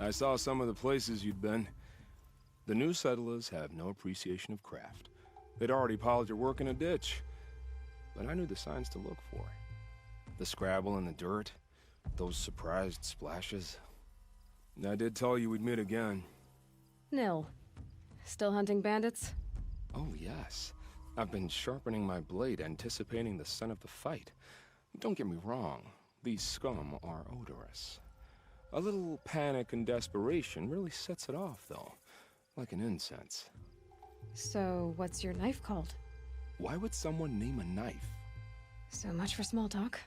I saw some of the places you'd been. The new settlers have no appreciation of craft. They'd already piled your work in a ditch. But I knew the signs to look for. The scrabble in the dirt, those surprised splashes. I did tell you we'd meet again. Nil. Still hunting bandits? Oh, yes. I've been sharpening my blade, anticipating the scent of the fight. Don't get me wrong, these scum are odorous. A little panic and desperation really sets it off, though. Like an incense. So, what's your knife called? Why would someone name a knife? So much for small talk.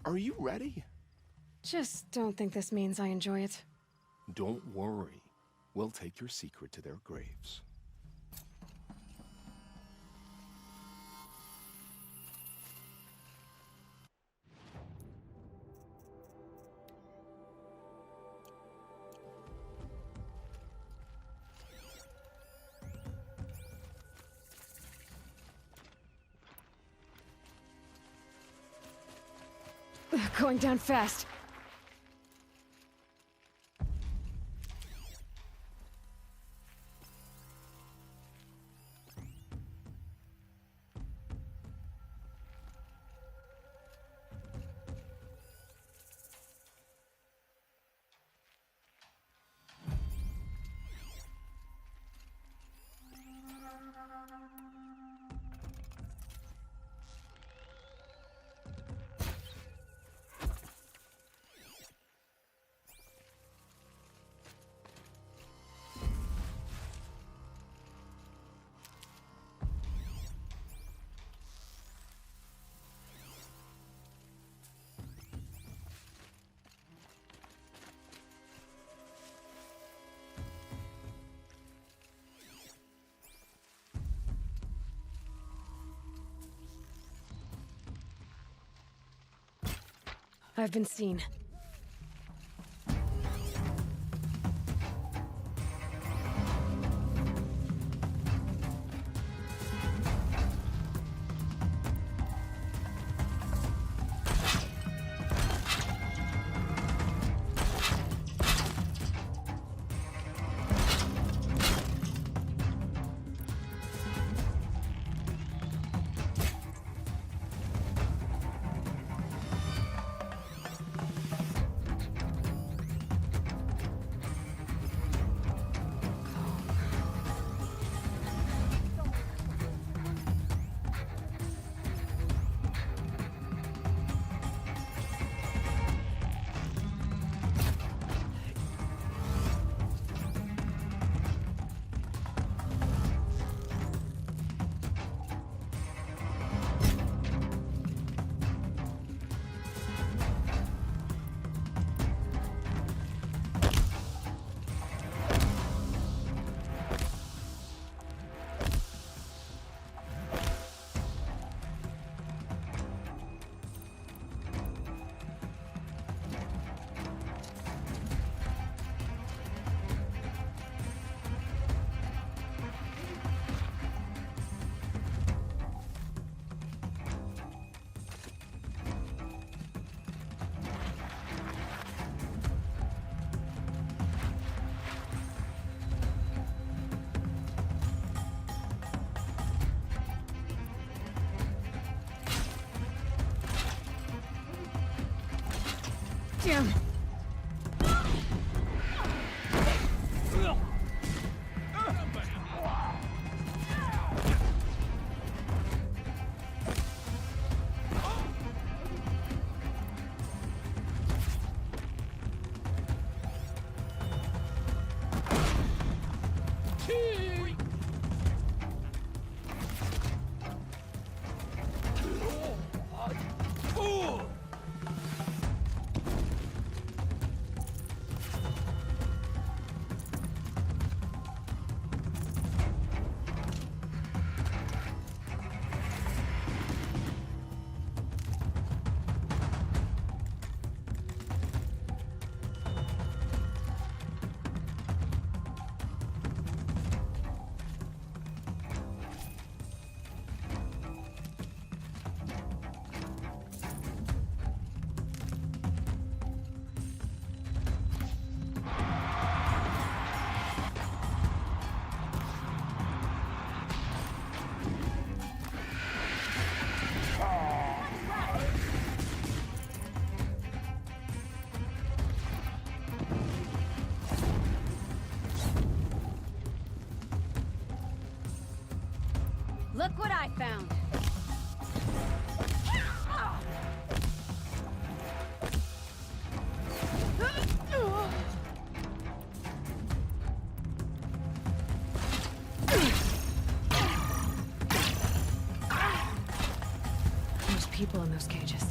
Are you ready? Just don't think this means I enjoy it. Don't worry. We'll take your secret to their graves. Going down fast. I've been seen. Damn. those people in those cages.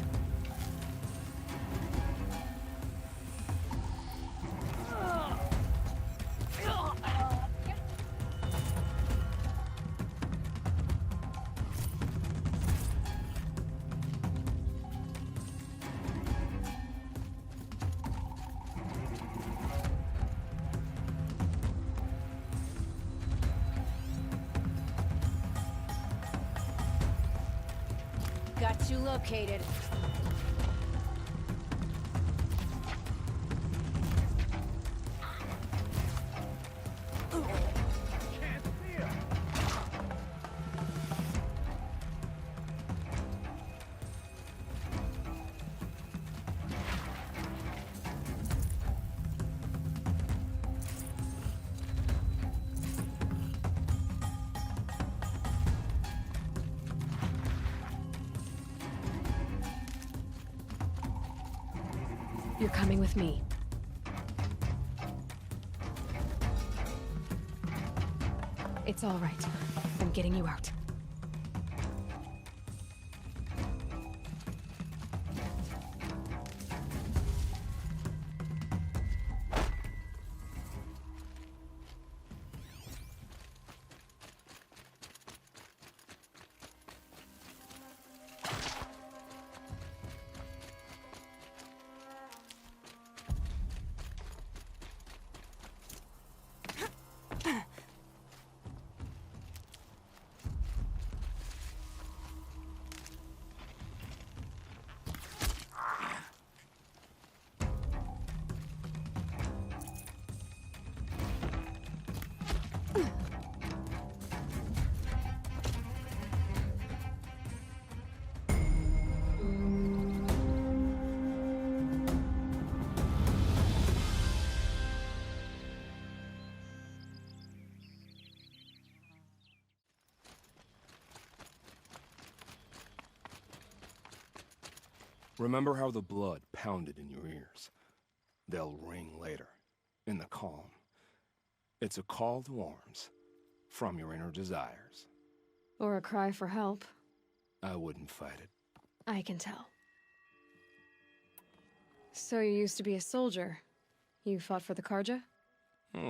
Got you located. You're coming with me. It's all right. I'm getting you out. Remember how the blood pounded in your ears? They'll ring later, in the calm. It's a call to arms, from your inner desires. Or a cry for help. I wouldn't fight it. I can tell. So you used to be a soldier. You fought for the Karja?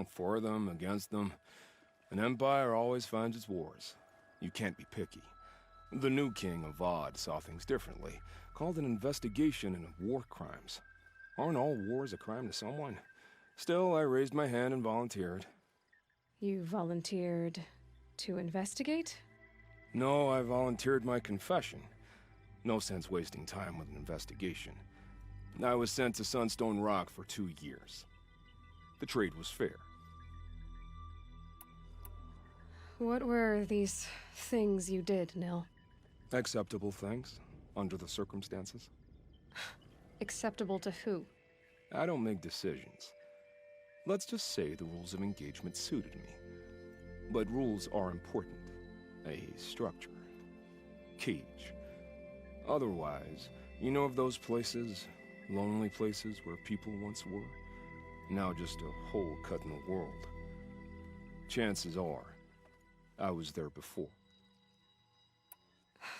For them, against them. An empire always finds its wars. You can't be picky. The new king of Vod saw things differently. Called an investigation into war crimes. Aren't all wars a crime to someone? Still, I raised my hand and volunteered. You volunteered to investigate? No, I volunteered my confession. No sense wasting time with an investigation. I was sent to Sunstone Rock for 2 years. The trade was fair. What were these things you did, Nil? Acceptable things, under the circumstances. Acceptable to who? I don't make decisions. Let's just say the rules of engagement suited me. But rules are important. A structure. Cage. Otherwise, you know of those places, lonely places where people once were? Now just a hole cut in the world. Chances are, I was there before.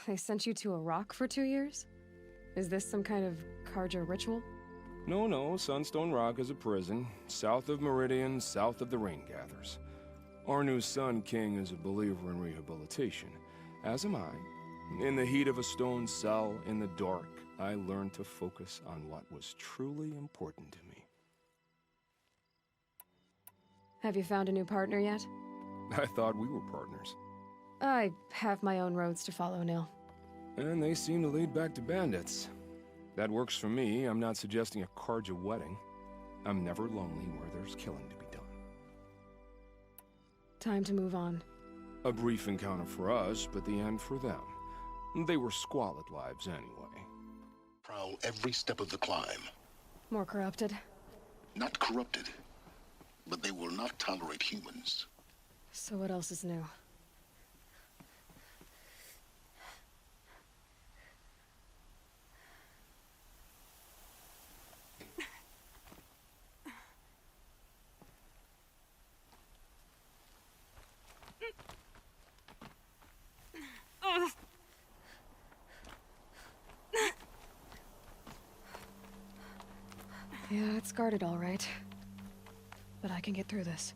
They sent you to a rock for 2 years? Is this some kind of Karja ritual? No, Sunstone Rock is a prison, south of Meridian, south of the Rain Gathers. Our new Sun King is a believer in rehabilitation, as am I. In the heat of a stone cell, in the dark, I learned to focus on what was truly important to me. Have you found a new partner yet? I thought we were partners. I have my own roads to follow, Nil. And they seem to lead back to bandits. That works for me. I'm not suggesting a Karja wedding. I'm never lonely where there's killing to be done. Time to move on. A brief encounter for us, but the end for them. They were squalid lives anyway. Prowl every step of the climb. More corrupted? Not corrupted, but they will not tolerate humans. So what else is new? Yeah, it's guarded all right. But I can get through this.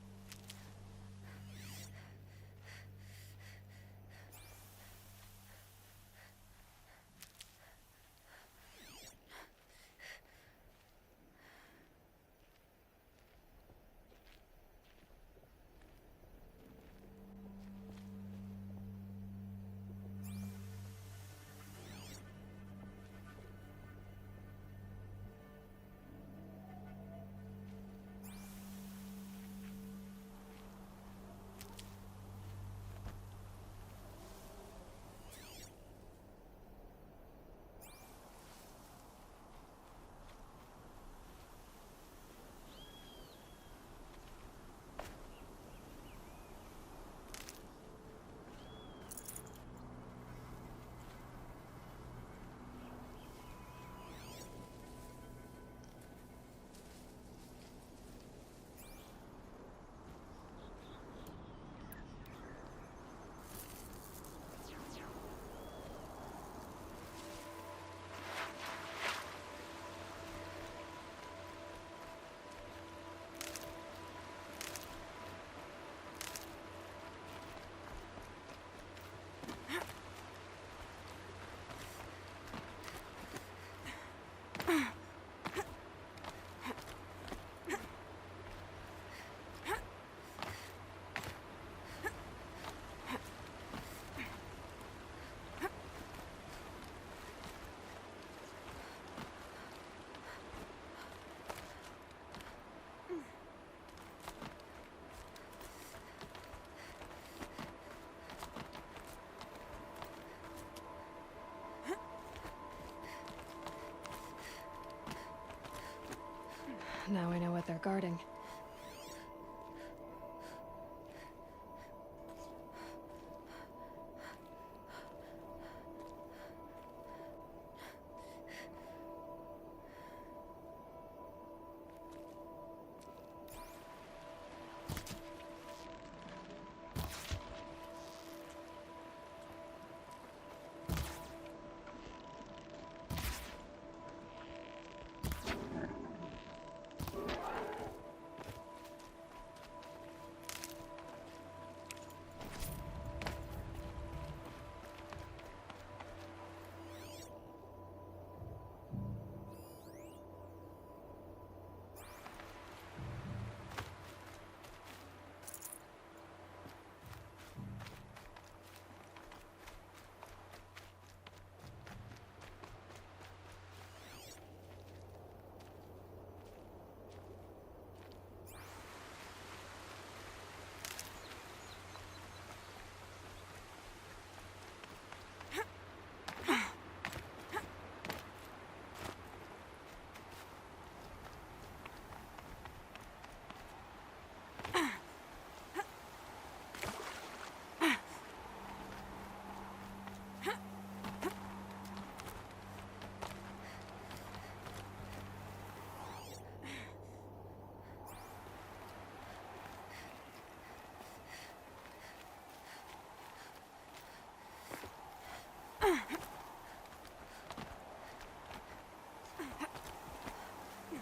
Now I know what they're guarding.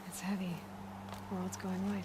It's heavy. World's going white.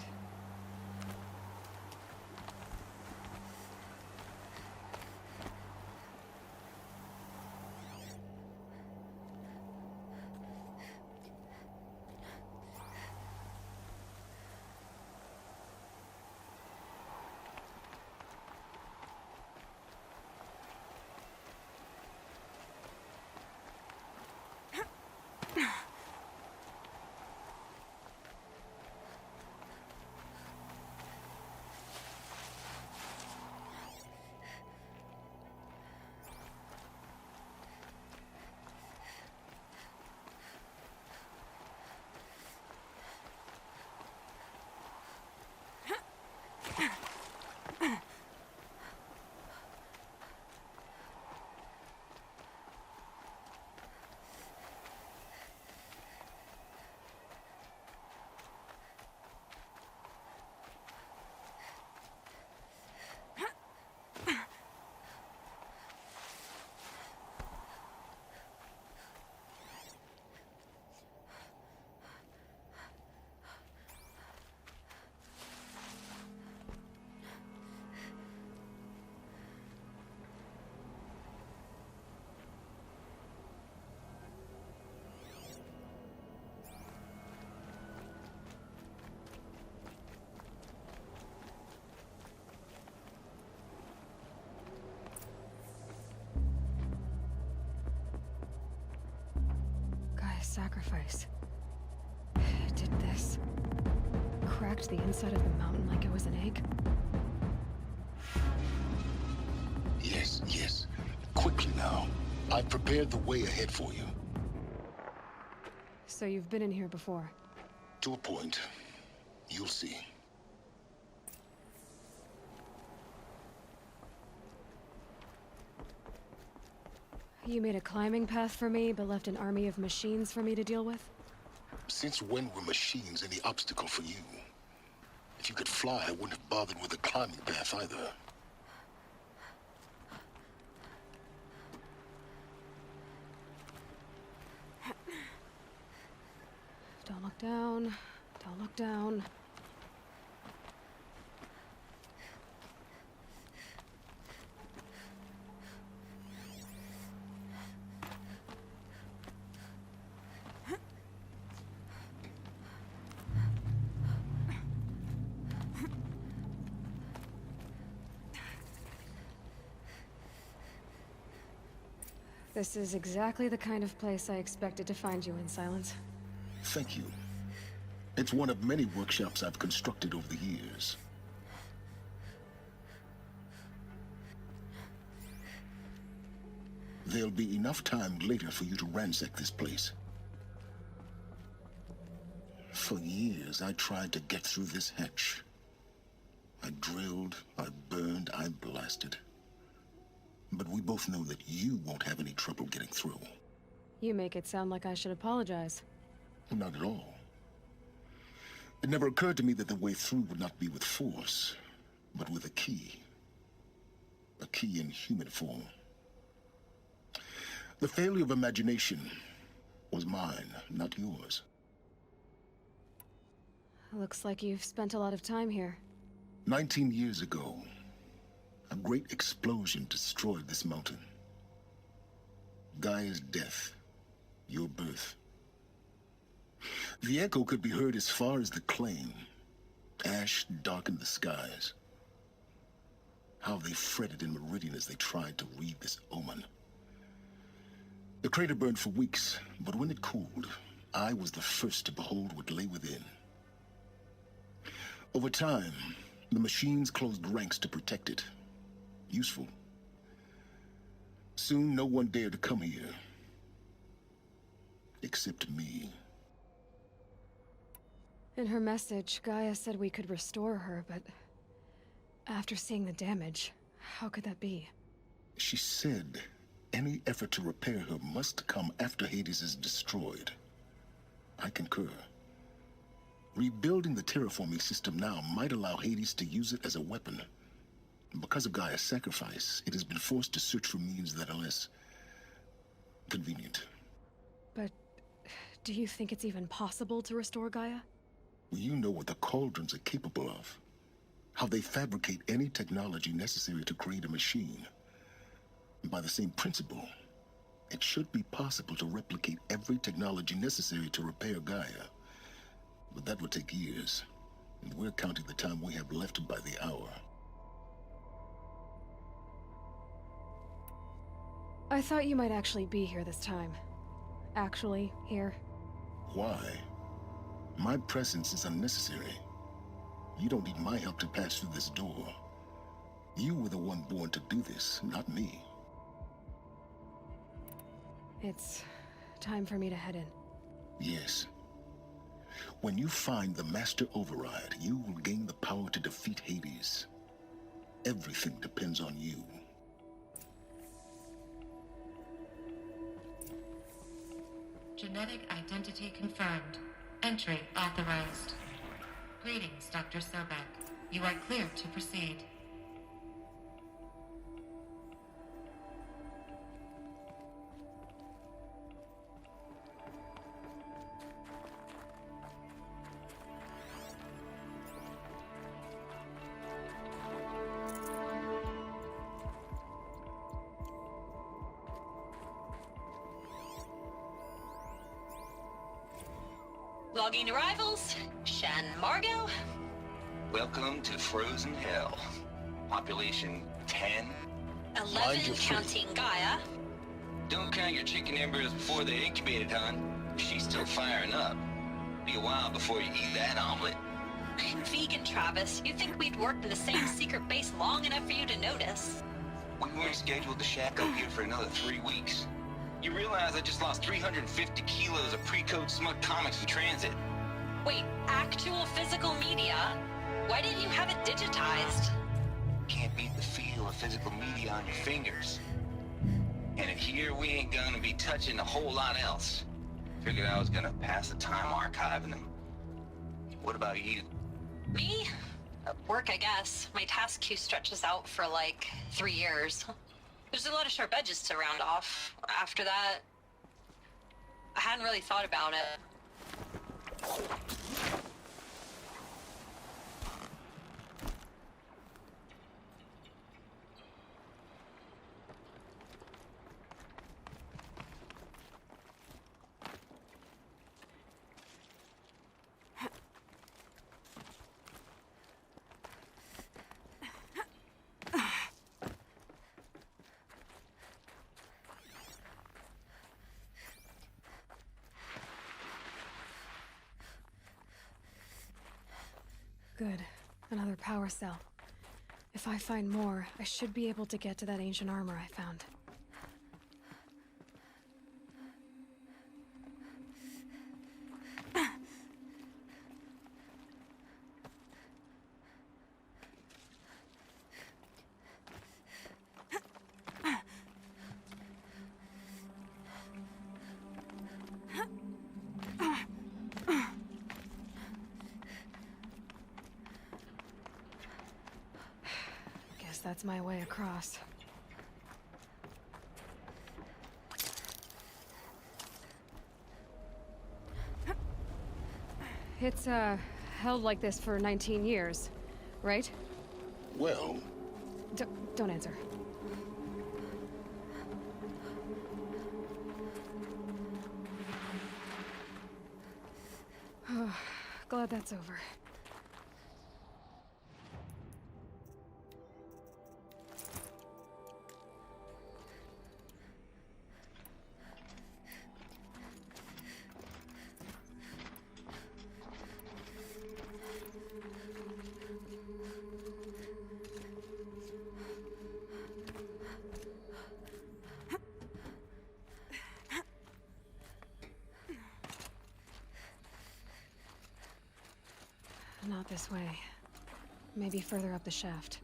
Sacrifice. Did this. Cracked the inside of the mountain like it was an egg? Yes, yes. Quickly now. I've prepared the way ahead for you. So you've been in here before? To a point. You'll see. You made a climbing path for me, but left an army of machines for me to deal with? Since when were machines any obstacle for you? If you could fly, I wouldn't have bothered with the climbing path either. Don't look down. Don't look down. This is exactly the kind of place I expected to find you in, Silence. Thank you. It's one of many workshops I've constructed over the years. There'll be enough time later for you to ransack this place. For years, I tried to get through this hatch. I drilled, I burned, I blasted. But we both know that you won't have any trouble getting through. You make it sound like I should apologize. Not at all. It never occurred to me that the way through would not be with force, but with a key. A key in human form. The failure of imagination was mine, not yours. Looks like you've spent a lot of time here. 19 years ago, a great explosion destroyed this mountain. Gaia's death, your birth. The echo could be heard as far as the claim. Ash darkened the skies. How they fretted in Meridian as they tried to read this omen. The crater burned for weeks, but when it cooled, I was the first to behold what lay within. Over time, the machines closed ranks to protect it. Useful. Soon, no one dared to come here. Except me. In her message, Gaia said we could restore her, but after seeing the damage, how could that be? She said any effort to repair her must come after Hades is destroyed. I concur. Rebuilding the terraforming system now might allow Hades to use it as a weapon. Because of Gaia's sacrifice, it has been forced to search for means that are less convenient. But do you think it's even possible to restore Gaia? You know what the Cauldrons are capable of. How they fabricate any technology necessary to create a machine. By the same principle, it should be possible to replicate every technology necessary to repair Gaia. But that would take years, and we're counting the time we have left by the hour. I thought you might actually be here this time. Actually, here. Why? My presence is unnecessary. You don't need my help to pass through this door. You were the one born to do this, not me. It's time for me to head in. Yes. When you find the Master Override, you will gain the power to defeat Hades. Everything depends on you. Genetic identity confirmed. Entry authorized. Greetings, Dr. Sobek. You are cleared to proceed. Logging arrivals. Shan Margot. Welcome to Frozen Hell. Population 10. 11 counting Gaia. Don't count your chicken embryos before they're incubated, hon. She's still firing up. Be a while before you eat that omelet. I'm vegan, Travis. You'd think we'd worked in the same secret base long enough for you to notice. We weren't scheduled to shack up here for another 3 weeks. You realize I just lost 350 kilos of pre-code smug comics in transit. Wait, actual physical media? Why didn't you have it digitized? Can't beat the feel of physical media on your fingers. And in here, we ain't gonna be touching a whole lot else. Figured I was gonna pass the time archiving them. What about you? Me? Work, I guess. My task queue stretches out for like 3 years. There's a lot of sharp edges to round off. After that, I hadn't really thought about it. Good. Another power cell. If I find more, I should be able to get to that ancient armor I found. Guess that's my way across. It's, held like this for 19 years, right? Well, Don't answer. Glad that's over. Not this way. Maybe further up the shaft.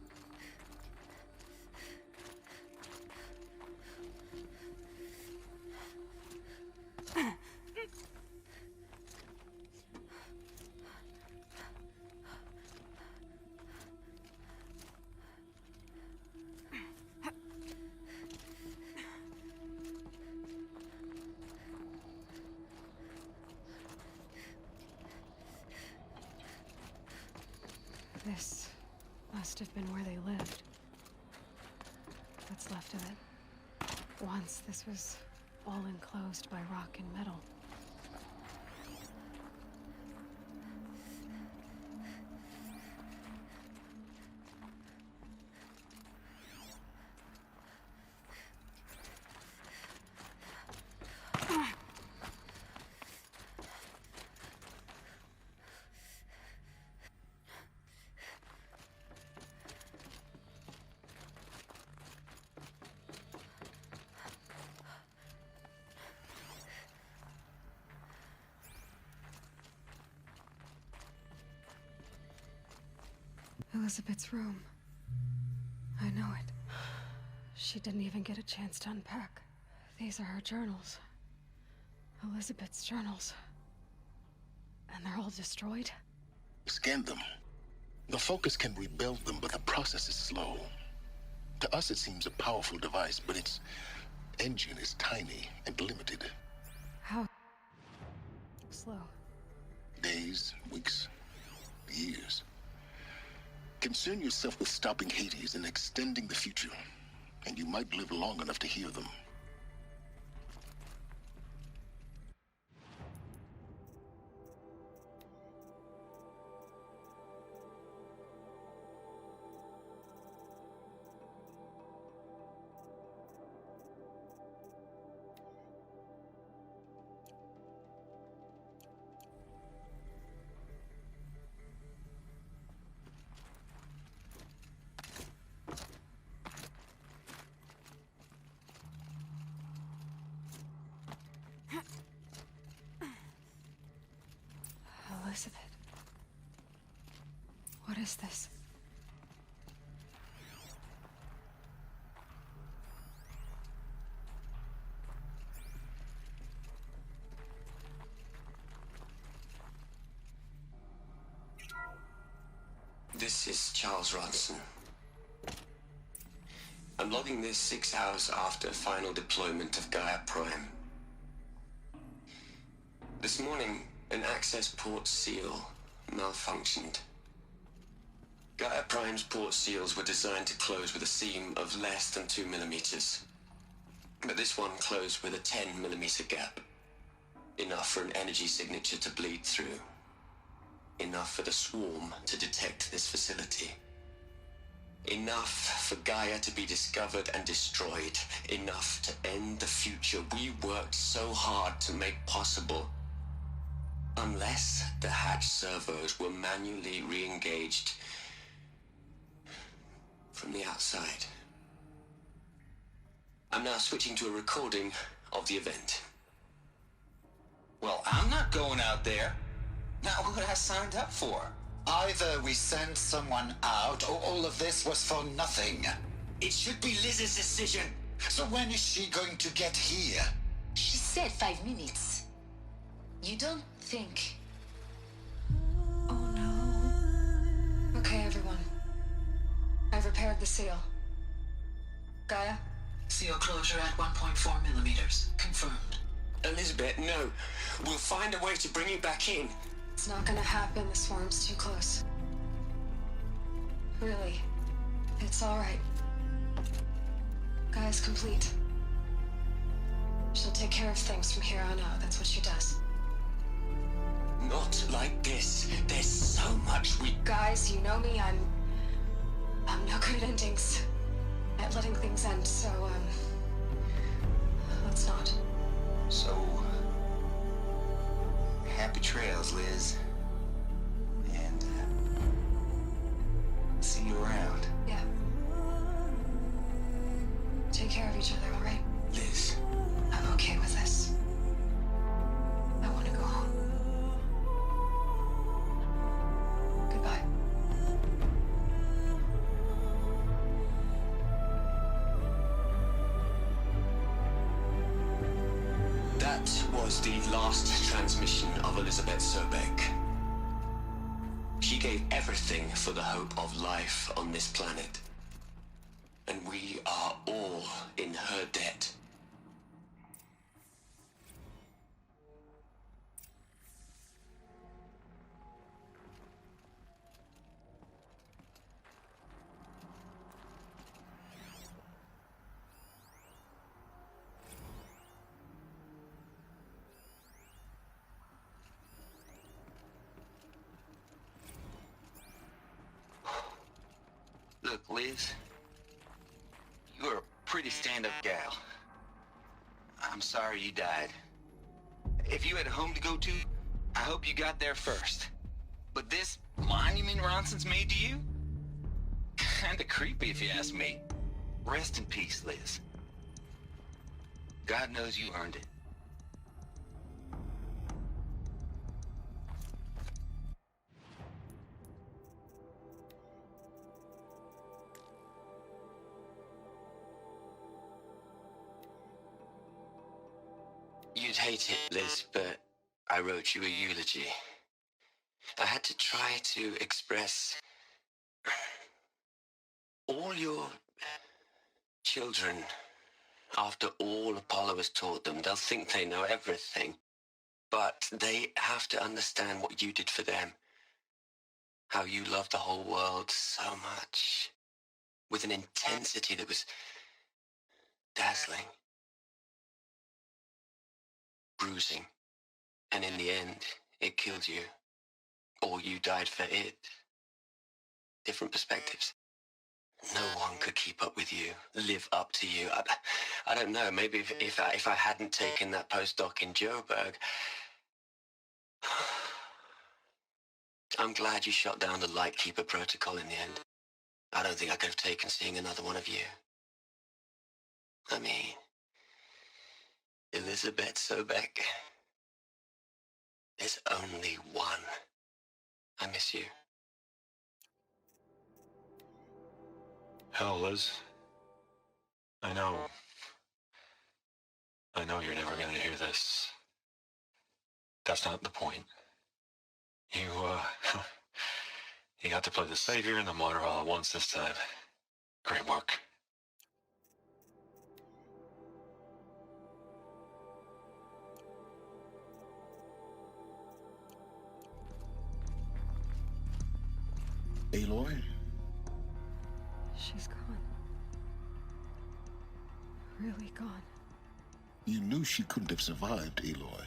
This must have been where they lived. What's left of it. Once, this was all enclosed by rock and metal. Elizabeth's room. I know it. She didn't even get a chance to unpack. These are her journals. Elizabeth's journals. And they're all destroyed? scan them. The Focus can rebuild them, but the process is slow. To us, it seems a powerful device, but its engine is tiny and limited. How slow? Days, weeks, years. Concern yourself with stopping Hades and extending the future, and you might live long enough to hear them. Elizabeth. What is this? This is Charles Ronson. I'm logging this 6 hours after final deployment of Gaia Prime. This morning, an access port seal malfunctioned. Gaia Prime's port seals were designed to close with a seam of less than 2 millimeters. But this one closed with a 10 millimeter gap. Enough for an energy signature to bleed through. Enough for the swarm to detect this facility. Enough for Gaia to be discovered and destroyed. Enough to end the future we worked so hard to make possible. Unless the hatch servos were manually re-engaged from the outside. I'm now switching to a recording of the event. Well, I'm not going out there. Not what I signed up for. Either we send someone out, or all of this was for nothing. It should be Liz's decision. So when is she going to get here? She said 5 minutes. You don't think... Oh no. Okay, everyone. I've repaired the seal. Gaia? Seal closure at 1.4 millimeters. Confirmed. Elizabeth, no. We'll find a way to bring you back in. It's not gonna happen. The swarm's too close. Really. It's alright. Gaia's complete. She'll take care of things from here on out. That's what she does. Not like this. There's so much we... Guys, you know me. I'm no good at endings. At letting things end, so, let's not. So, happy trails, Liz. And, see you around. Yeah. Take care of each other, alright? Liz. I'm okay with this. I want to go home. Goodbye. That was the last transmission of Elizabeth Sobek. She gave everything for the hope of life on this planet. And we are all in her debt. Look, Liz. You're a pretty stand-up gal. I'm sorry you died. If you had a home to go to, I hope you got there first. But this monument Ronson's made to you? Kinda creepy if you ask me. Rest in peace, Liz. God knows you earned it. You'd hate it, Liz, but I wrote you a eulogy. I had to try to express all your children. After all Apollo has taught them, they'll think they know everything. But they have to understand what you did for them. How you loved the whole world so much. With an intensity that was dazzling. Bruising. And in the end, it killed you. Or you died for it. Different perspectives. No one could keep up with you, live up to you. I don't know, maybe if I hadn't taken that postdoc in Joburg. I'm glad you shot down the Lightkeeper protocol in the end. I don't think I could have taken seeing another one of you. I mean, Elizabeth Sobek. There's only one. I miss you. Hell, Liz. I know you're never gonna hear this. That's not the point. You, you got to play the savior and the martyr all at once this time. Great work. Aloy? She's gone. Really gone. You knew she couldn't have survived, Aloy.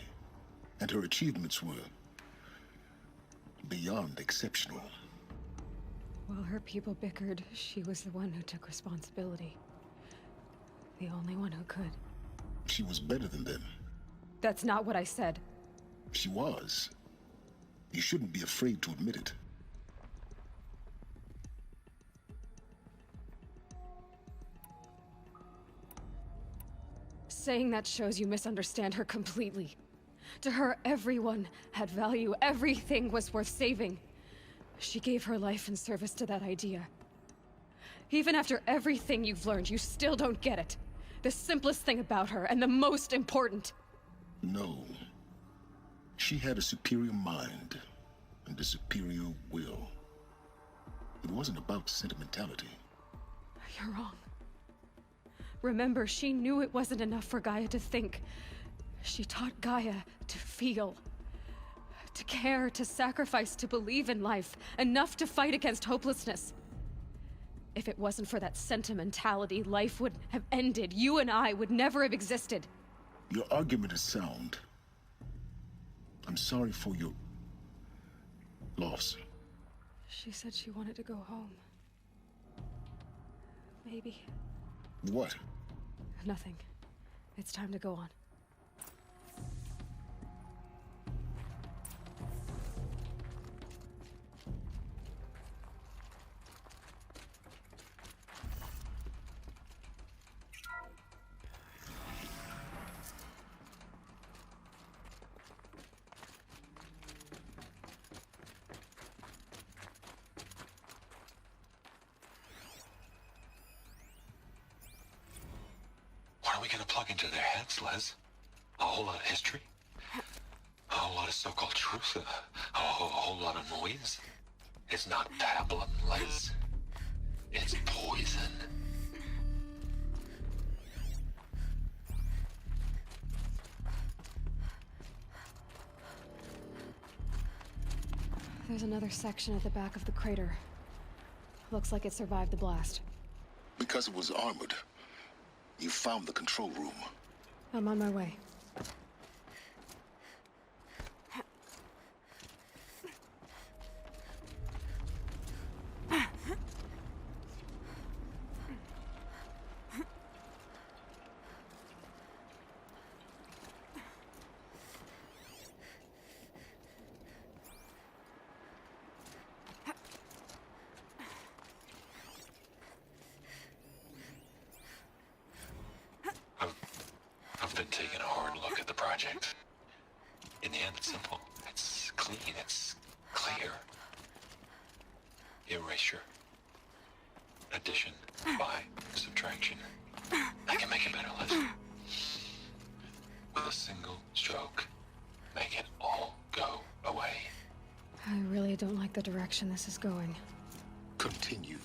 And her achievements were beyond exceptional. While her people bickered, she was the one who took responsibility. The only one who could. She was better than them. That's not what I said. She was. You shouldn't be afraid to admit it. Saying that shows you misunderstand her completely. To her, everyone had value. Everything was worth saving. She gave her life in service to that idea. Even after everything you've learned, you still don't get it. The simplest thing about her, and the most important. No. She had a superior mind and a superior will. It wasn't about sentimentality. You're wrong. Remember, she knew it wasn't enough for Gaia to think. She taught Gaia to feel. To care, to sacrifice, to believe in life. Enough to fight against hopelessness. If it wasn't for that sentimentality, life would have ended. You and I would never have existed. Your argument is sound. I'm sorry for your loss. She said she wanted to go home. Maybe. What? Nothing. It's time to go on. What are we gonna plug into their heads, Les? A whole lot of history? A whole lot of so-called truth? A whole lot of noise? It's not pablum, Les. It's poison. There's another section at the back of the crater. Looks like it survived the blast. Because it was armored. You found the control room. I'm on my way. I've been taking a hard look at the project. In the end, it's simple. It's clean. It's clear. Erasure. Addition. By. Subtraction. I can make it better, Liz. With a single stroke. Make it all go away. I really don't like the direction this is going. Continue.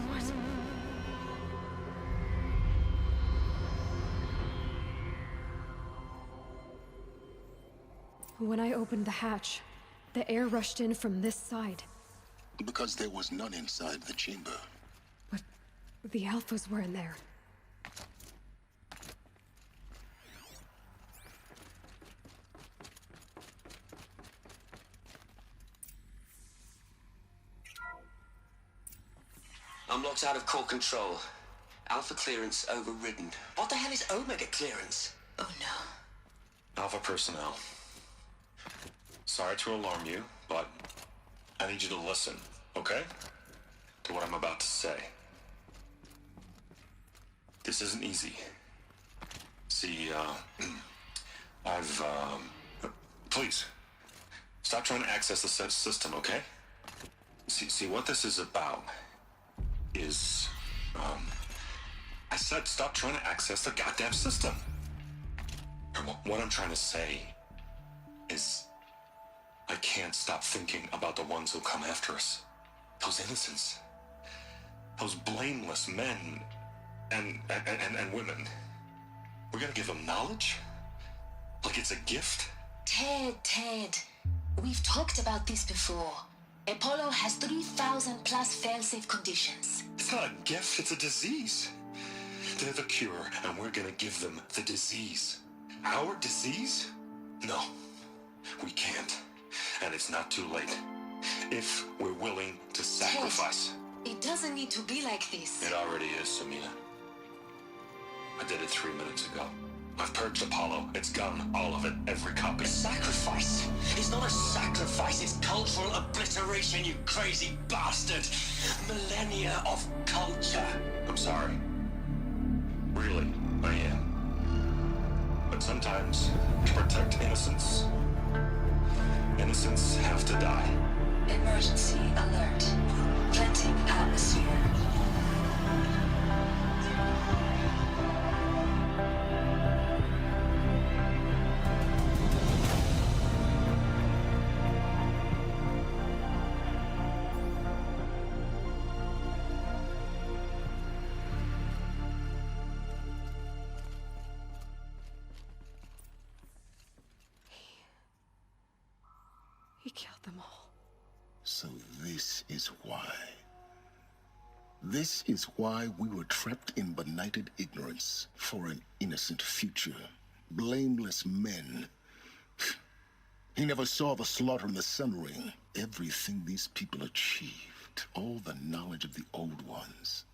What? When I opened the hatch, the air rushed in from this side. Because there was none inside the chamber. But the Alphas were in there. I'm locked out of core control. Alpha clearance overridden. What the hell is Omega clearance? Oh no. Alpha personnel. Sorry to alarm you, but I need you to listen, okay? To what I'm about to say. This isn't easy. See, please, stop trying to access the system, okay? See, what this is about is, I said stop trying to access the goddamn system. And what I'm trying to say is, I can't stop thinking about the ones who come after us. Those innocents. Those blameless men and women. We're gonna give them knowledge? Like it's a gift? Ted. We've talked about this before. Apollo has 3,000 plus fail-safe conditions. It's not a gift, it's a disease. They're the cure, and we're gonna give them the disease. Our disease? No, we can't. And it's not too late. If we're willing to sacrifice. Ted, it doesn't need to be like this. It already is, Samina. I did it 3 minutes ago. I've purged Apollo. It's gone. All of it. Every copy. A sacrifice? It's not a sacrifice, it's cultural obliteration, you crazy bastard! Millennia of culture! I'm sorry. Really, I am. But sometimes, to protect innocence, innocents have to die. Emergency alert. Planting atmosphere. He killed them all. So this is why. This is why we were trapped in benighted ignorance for an innocent future. Blameless men. He never saw the slaughter in the Sun Ring. Everything these people achieved, all the knowledge of the old ones,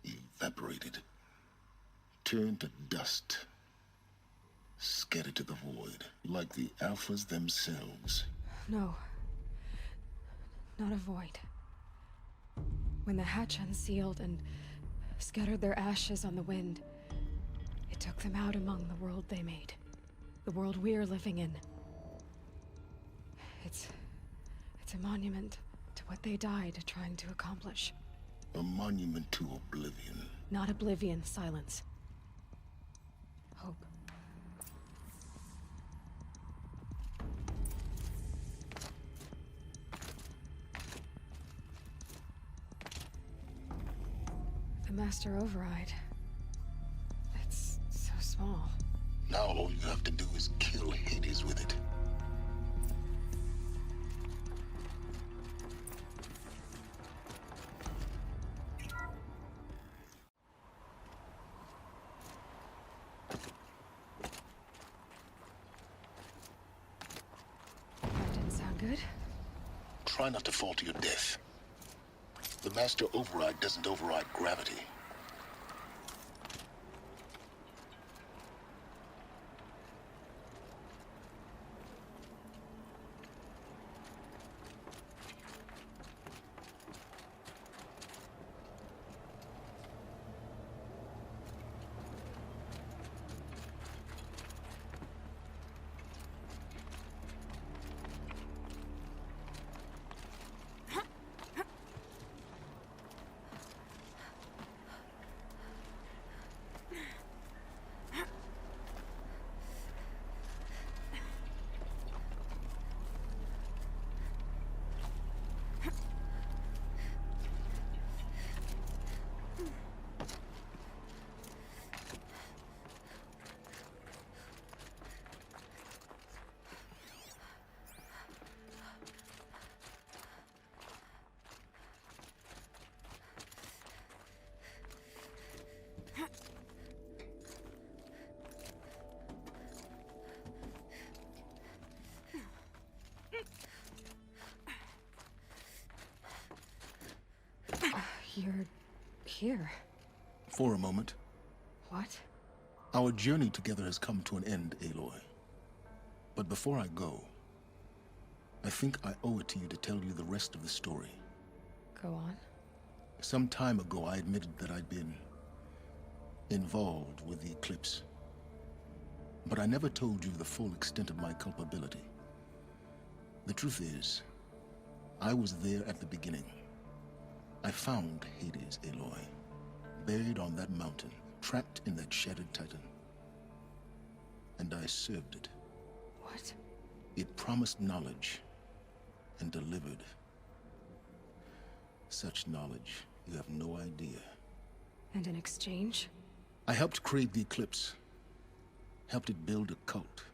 evaporated, turned to dust, scattered to the void, like the Alphas themselves. No. Not a void. When the hatch unsealed and scattered their ashes on the wind, it took them out among the world they made. The world we're living in. It's a monument to what they died trying to accomplish. A monument to oblivion. Not oblivion, silence. Hope. The Master Override. It's so small. Now all you have to do is kill Hades with it. That didn't sound good. Try not to fall to your death. The Master Override doesn't override gravity. You're here. For a moment. What? Our journey together has come to an end, Aloy. But before I go, I think I owe it to you to tell you the rest of the story. Go on. Some time ago, I admitted that I'd been involved with the eclipse. But I never told you the full extent of my culpability. The truth is, I was there at the beginning. I found Hades, Aloy, buried on that mountain, trapped in that shattered titan. And I served it. What? It promised knowledge and delivered. Such knowledge, you have no idea. And in exchange? I helped create the Eclipse. Helped it build a cult,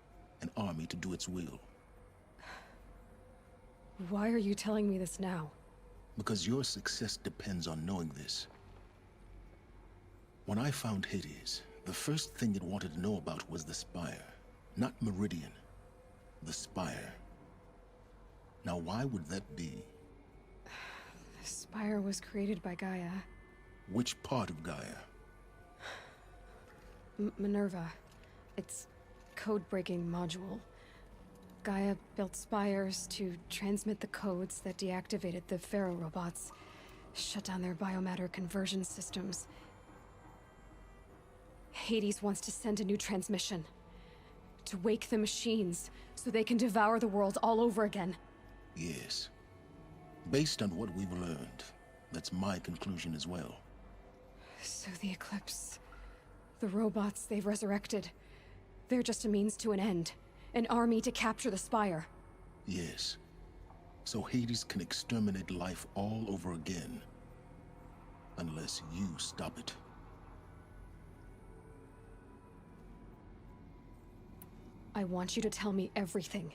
an army to do its will. Why are you telling me this now? Because your success depends on knowing this. When I found Hades, the first thing it wanted to know about was the Spire. Not Meridian. The Spire. Now, why would that be? The Spire was created by Gaia. Which part of Gaia? Minerva. Its code-breaking module. Gaia built spires to transmit the codes that deactivated the Pharaoh robots, shut down their biomatter conversion systems. Hades wants to send a new transmission. To wake the machines, so they can devour the world all over again. Yes. Based on what we've learned, that's my conclusion as well. So the Eclipse... the robots they've resurrected... they're just a means to an end. An army to capture the Spire. Yes. So Hades can exterminate life all over again. Unless you stop it. I want you to tell me everything.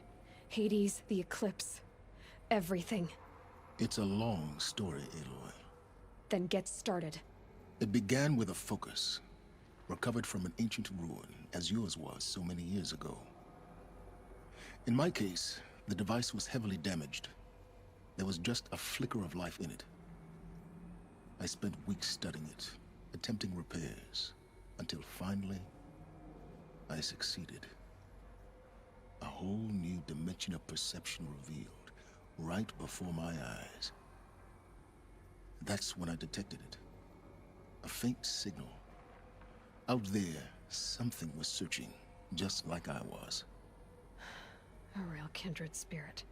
Hades, the Eclipse. Everything. It's a long story, Aloy. Then get started. It began with a focus. Recovered from an ancient ruin, as yours was so many years ago. In my case, the device was heavily damaged. There was just a flicker of life in it. I spent weeks studying it, attempting repairs, until finally, I succeeded. A whole new dimension of perception revealed, right before my eyes. That's when I detected it. A faint signal. Out there, something was searching, just like I was. A real kindred spirit.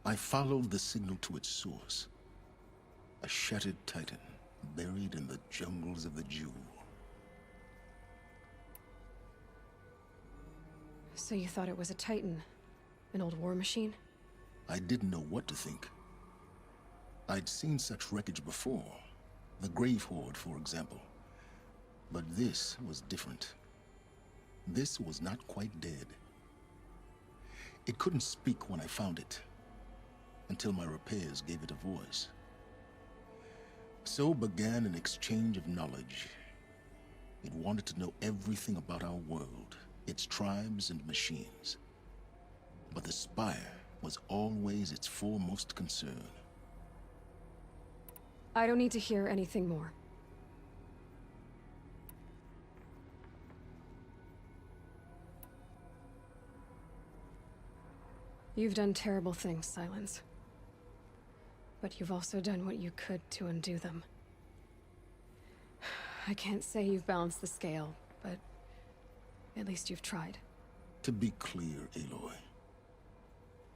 I followed the signal to its source. A shattered titan, buried in the jungles of the Jewel. So you thought it was a titan? An old war machine? I didn't know what to think. I'd seen such wreckage before. The Grave Horde, for example. But this was different. This was not quite dead. It couldn't speak when I found it, until my repairs gave it a voice. So began an exchange of knowledge. It wanted to know everything about our world, its tribes and machines. But the Spire was always its foremost concern. I don't need to hear anything more. You've done terrible things, Silence. But you've also done what you could to undo them. I can't say you've balanced the scale, but at least you've tried. To be clear, Aloy,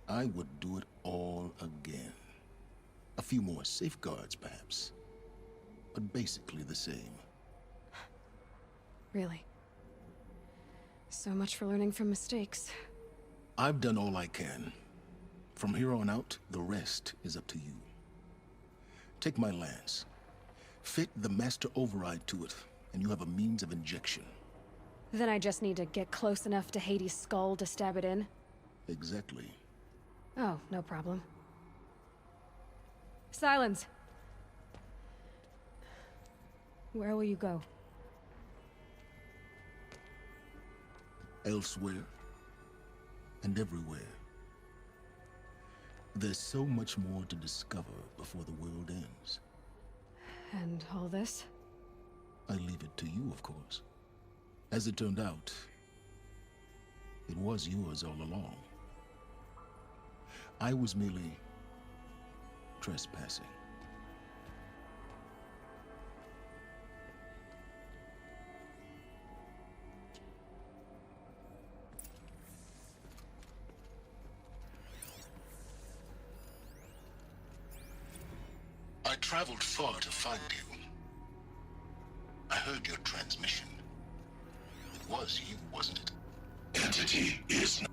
I would do it all again. A few more safeguards, perhaps, but basically the same. Really? So much for learning from mistakes. I've done all I can. From here on out, the rest is up to you. Take my lance. Fit the master override to it, and you have a means of injection. Then I just need to get close enough to Hades' skull to stab it in? Exactly. Oh, no problem. Silence! Where will you go? Elsewhere. And everywhere. There's so much more to discover before the world ends. And all this? I leave it to you, of course. As it turned out, it was yours all along. I was merely trespassing. I traveled far to find you. I heard your transmission. It was you, wasn't it? Entity is not.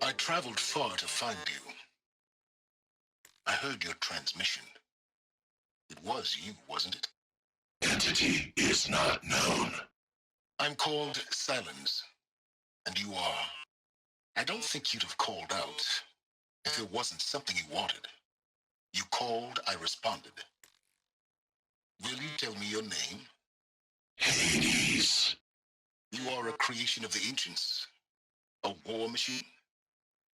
I traveled far to find you. I heard your transmission. It was you, wasn't it? Entity is not known. I'm called Silence, and you are. I don't think you'd have called out if it wasn't something you wanted. You called, I responded. Will you tell me your name? Hades. You are a creation of the ancients. A war machine?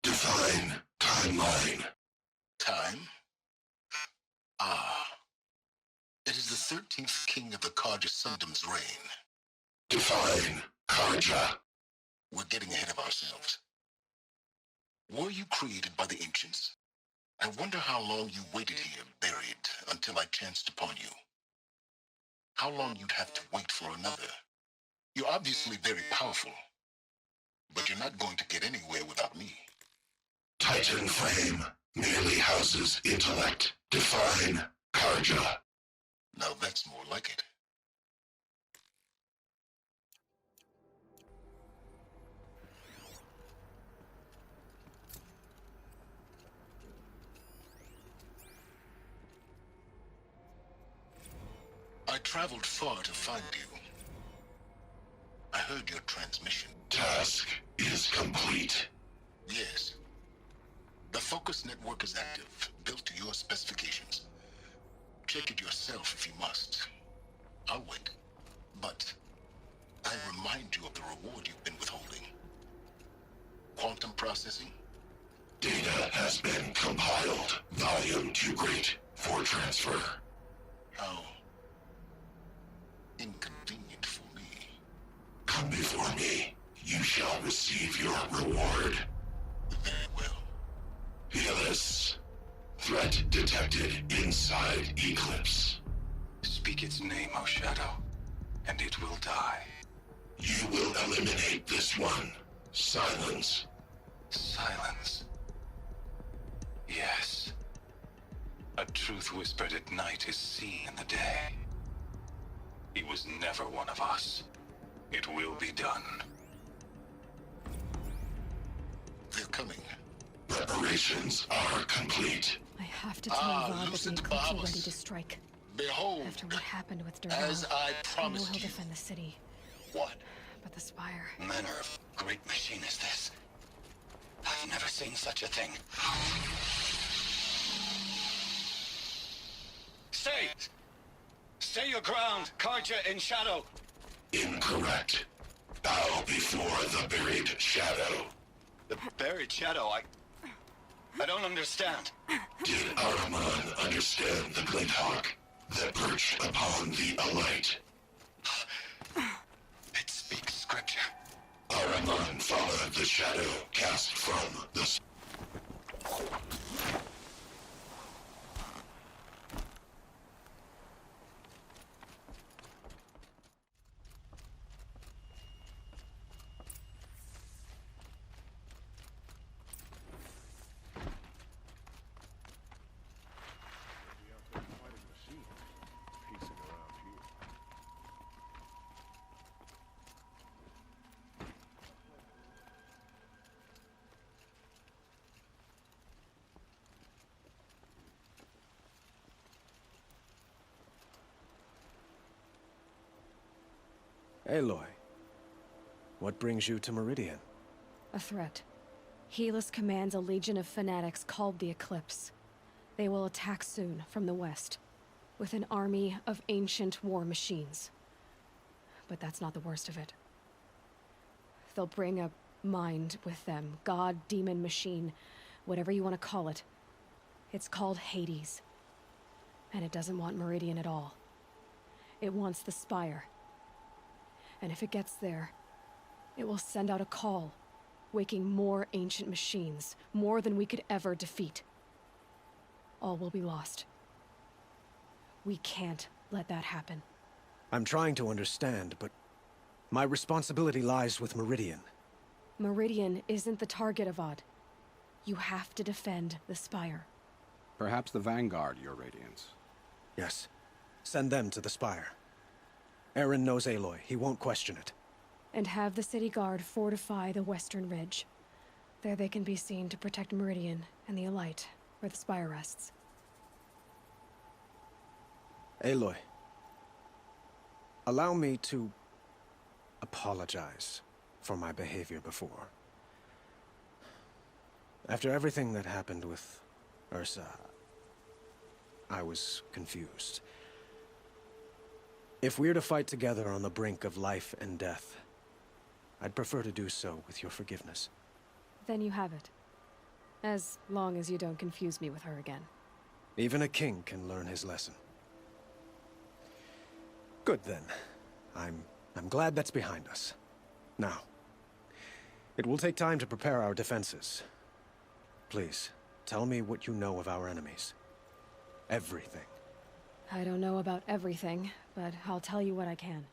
Define timeline. Time? Ah. It is the 13th king of the Karja Sundom's reign. Define Karja. We're getting ahead of ourselves. Were you created by the ancients? I wonder how long you waited here, buried, until I chanced upon you. How long you'd have to wait for another. You're obviously very powerful, but you're not going to get anywhere without me. Titan Flame merely houses intellect. Define Karja. Now that's more like it. I traveled far to find you. I heard your transmission. Task is complete. Yes. The focus network is active, built to your specifications. Check it yourself if you must. I'll wait. But I remind you of the reward you've been withholding. Quantum processing? Data has been compiled. Volume too great for transfer. How inconvenient for me. Come before me. You shall receive your reward. Very well. Fearless. Threat detected inside Eclipse. Speak its name, O Shadow, and it will die. You will eliminate this one. Silence. Silence. Yes. A truth whispered at night is seen in the day. He was never one of us. It will be done. They're coming. Preparations are complete. I have to tell Rob that the Eclipse are ready to strike. Behold, After what happened with Durrell, as I I know promised he'll you. defend the city. What? But the Spire... Manner of great machine is this? I've never seen such a thing. Stay! Stay your ground, Karja in shadow! Incorrect. Bow before the buried shadow. The buried shadow, I don't understand. Did Ahriman understand the glint hawk that perched upon the alight? It speaks scripture. Ahriman followed the shadow cast from the... Aloy, what brings you to Meridian? A threat. Helis commands a legion of fanatics called the Eclipse. They will attack soon from the west, with an army of ancient war machines. But that's not the worst of it. They'll bring a mind with them, god, demon, machine, whatever you want to call it. It's called Hades. And it doesn't want Meridian at all. It wants the Spire. And if it gets there, it will send out a call, waking more ancient machines, more than we could ever defeat. All will be lost. We can't let that happen. I'm trying to understand, but my responsibility lies with Meridian. Meridian isn't the target, Avad. You have to defend the Spire. Perhaps the Vanguard, Your Radiance. Yes. Send them to the Spire. Aaron knows Aloy. He won't question it. And have the city guard fortify the western ridge. There they can be seen to protect Meridian and the Elite, where the Spire rests. Aloy, allow me to apologize for my behavior before. After everything that happened with Ursa, I was confused. If we're to fight together on the brink of life and death, I'd prefer to do so with your forgiveness. Then you have it. As long as you don't confuse me with her again. Even a king can learn his lesson. Good then. I'm glad that's behind us. Now, it will take time to prepare our defenses. Please, tell me what you know of our enemies. Everything. I don't know about everything, but I'll tell you what I can.